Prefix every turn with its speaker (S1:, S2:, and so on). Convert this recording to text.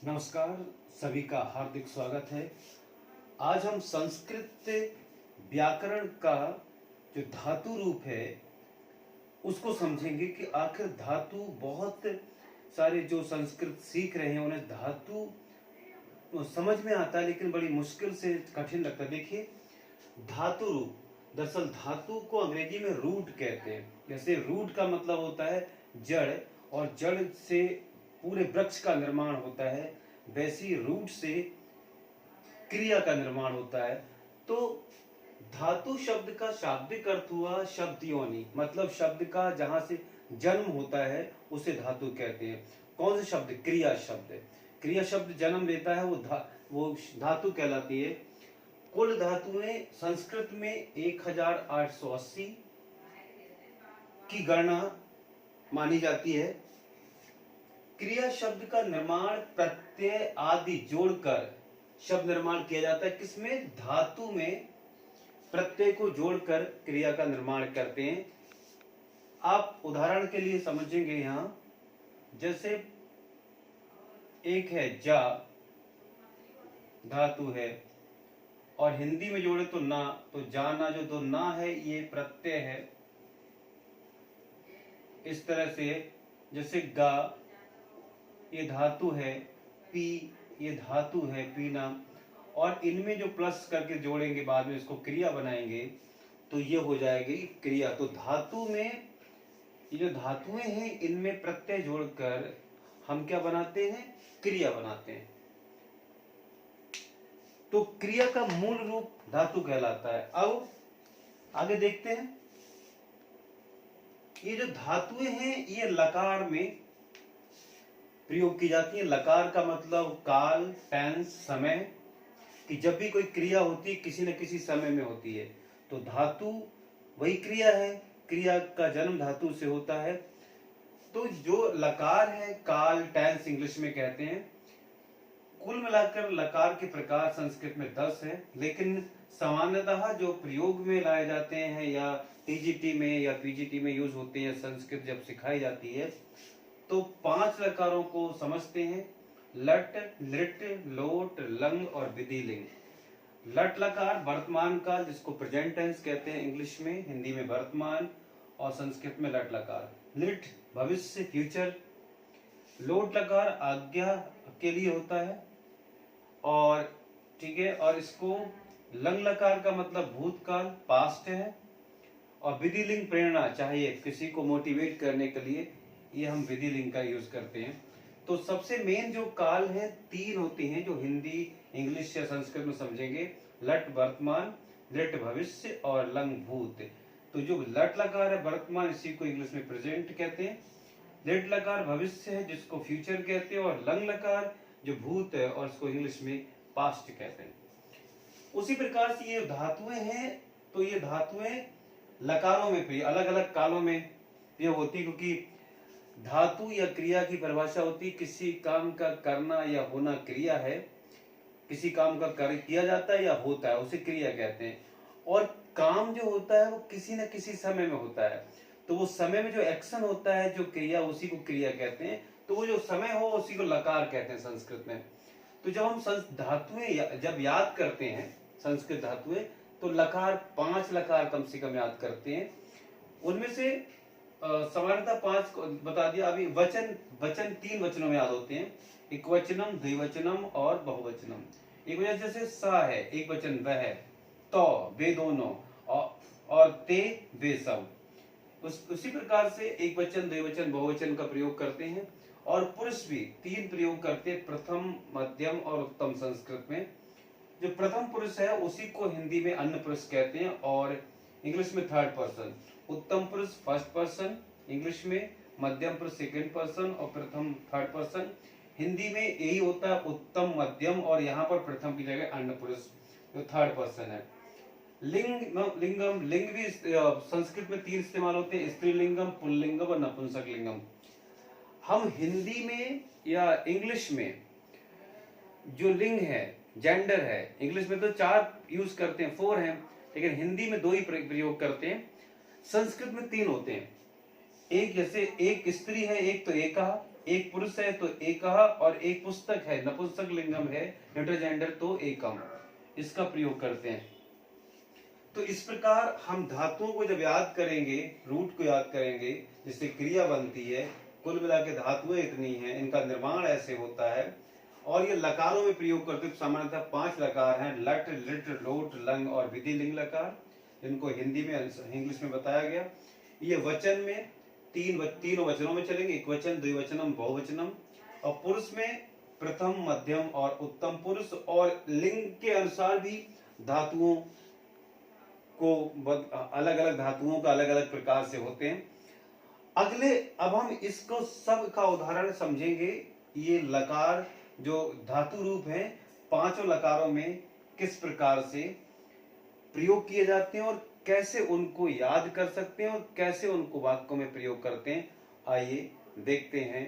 S1: नमस्कार, सभी का हार्दिक स्वागत है। आज हम संस्कृत व्याकरण का जो धातु रूप है उसको समझेंगे कि आखिर धातु बहुत सारे जो संस्कृत सीख रहे हैं उन्हें धातु समझ में आता है लेकिन बड़ी मुश्किल से कठिन लगता है। देखिए, धातु रूप, दरअसल धातु को अंग्रेजी में रूट कहते हैं। जैसे रूट का मतलब होता है जड़, और जड़ से पूरे वृक्ष का निर्माण होता है, वैसी रूट से क्रिया का निर्माण होता है। तो धातु शब्द का शाब्दिक अर्थ हुआ शब्द योनि, मतलब शब्द का जहां से जन्म होता है उसे धातु कहते हैं। कौन सा शब्द? क्रिया शब्द। क्रिया शब्द जन्म लेता है वो धातु कहलाती है। कुल धातुएं संस्कृत में 1880 की गणना मानी जाती है। क्रिया शब्द का निर्माण प्रत्यय आदि जोड़कर शब्द निर्माण किया जाता है। किसमें? धातु में प्रत्यय को जोड़कर क्रिया का निर्माण करते हैं। आप उदाहरण के लिए समझेंगे यहां, जैसे एक है जा, धातु है, और हिंदी में जोड़े तो ना, तो जाना जो दो ना है ये प्रत्यय है। इस तरह से जैसे गा ये धातु है, पी ये धातु है, पीना, और इनमें जो प्लस करके जोड़ेंगे बाद में इसको क्रिया बनाएंगे तो ये हो जाएगी क्रिया। तो धातु में ये जो धातुएं हैं इनमें प्रत्यय जोड़कर हम क्या बनाते हैं? क्रिया बनाते हैं। तो क्रिया का मूल रूप धातु कहलाता है। अब आगे देखते हैं, ये जो धातुएं हैं ये लकार में प्रयोग की जाती है। लकार का मतलब काल, टेंस, समय, कि जब भी कोई क्रिया होती है किसी न किसी समय में होती है। तो धातु वही क्रिया है, क्रिया का जन्म धातु से होता है। तो जो लकार है, काल, टेंस इंग्लिश में कहते हैं। कुल मिलाकर लकार के प्रकार संस्कृत में 10 है, लेकिन सामान्यतः जो प्रयोग में लाए जाते हैं या टीजीटी में या पीजीटी में यूज होते हैं, संस्कृत जब सिखाई जाती है तो 5 लकारों को समझते हैं: लट, लृट, लोट, लंग और विधिलिंग। लट लकार वर्तमान काल, जिसको प्रेजेंट टेंस कहते हैं इंग्लिश में, हिंदी में वर्तमान, और संस्कृत में लट लकार। लिट भविष्य, फ्यूचर। लोट लकार आज्ञा के लिए होता है, और ठीक है, और इसको लंग लकार का मतलब भूतकाल, पास्ट है। और विधिलिंग प्रेरणा चाहिए किसी को मोटिवेट करने के लिए, ये हम विधिलिंग का यूज करते हैं। तो सबसे मेन जो काल है 3 होती हैं जो हिंदी, इंग्लिश या संस्कृत में समझेंगे: लट वर्तमान, लिट भविष्य और लंग भूत। तो जो लट लकार है वर्तमान, इसी को इंग्लिश में प्रेजेंट कहते हैं। लिट लकार भविष्य है जिसको फ्यूचर कहते हैं, और लंग लकार जो भूत है और इसको इंग्लिश में पास्ट कहते हैं। उसी प्रकार से ये धातुएं हैं, तो ये धातुएं लकारों में अलग अलग कालों में ये होती, क्योंकि धातु या क्रिया की परिभाषा होती किसी काम का करना या होना क्रिया है। किसी काम का कार्य किया जाता है या होता है उसे क्रिया कहते हैं। और काम जो होता है वो किसी न किसी समय में होता है, तो वो समय में जो एक्शन होता है, जो क्रिया, उसी को क्रिया कहते हैं। तो वो जो समय हो उसी को लकार कहते हैं संस्कृत में। तो जब हम धातुएं जब याद करते हैं संस्कृत धातुएं, तो लकार 5 लकार कम से कम याद करते हैं। उनमें से सामान्यतः 5 को बता दिया। अभी वचन 3 वचनों में याद होते हैं: एक वचनम, द्विवचनम और बहुवचनम। एक वचन जैसे सा है, एक वचन वह है, तो वे दोनों, और ते वे सब। उसी प्रकार से एक वचन, द्विवचन, बहुवचन का प्रयोग करते हैं। और पुरुष भी 3 प्रयोग करते हैं: प्रथम, मध्यम और उत्तम। संस्कृत में जो प्रथम पुरुष है उसी को हिंदी में अन्य पुरुष कहते हैं, और इंग्लिश में थर्ड पर्सन। उत्तम पुरुष फर्स्ट पर्सन इंग्लिश में, मध्यम पुरुष सेकंड पर्सन और प्रथम थर्ड पर्सन। हिंदी में यही होता है, उत्तम, मध्यम, और यहाँ पर प्रथम की जगह अन्य पुरुष जो थर्ड पर्सन है। लिंगम, लिंग भी संस्कृत में 3 इस्तेमाल होते हैं: स्त्रीलिंगम, पुल्लिंगम और नपुंसक लिंगम। हम हिंदी में या इंग्लिश में जो लिंग है, जेंडर है, इंग्लिश में तो 4 यूज करते हैं, 4 हैं, लेकिन हिंदी में 2 ही प्रयोग करते हैं। संस्कृत में 3 होते हैं। एक जैसे एक स्त्री है, एक तो एका, एक पुरुष है तो एकः, और एक पुस्तक है नपुंसक लिंगम है न्यूट्रोजेंडर तो एकम, इसका प्रयोग करते हैं। तो इस प्रकार हम धातुओं को जब याद करेंगे, रूट को याद करेंगे, जिससे क्रिया बनती है, कुल मिला के धातुएं इतनी हैं, इनका निर्माण ऐसे होता है। और ये लकारों में प्रयोग करते सामान्यतः 5 लकार हैं, लट, लिट, लोट, लंग और विधि लिंग लकार, जिनको हिंदी में इंग्लिश में बताया गया। ये वचन में तीनों वचनों में चलेंगे, एक वचन, द्विवचनम, बहुवचनम। और पुरुष में प्रथम, मध्यम और उत्तम पुरुष, और लिंग के अनुसार भी धातुओं को अलग अलग धातुओं का अलग अलग प्रकार से होते हैं। अगले अब हम इसको सब का उदाहरण समझेंगे। ये लकार जो धातु रूप हैं, 5 लकारों में किस प्रकार से प्रयोग किए जाते हैं और कैसे उनको याद कर सकते हैं और कैसे उनको वाक्यों में प्रयोग करते हैं, आइए देखते हैं।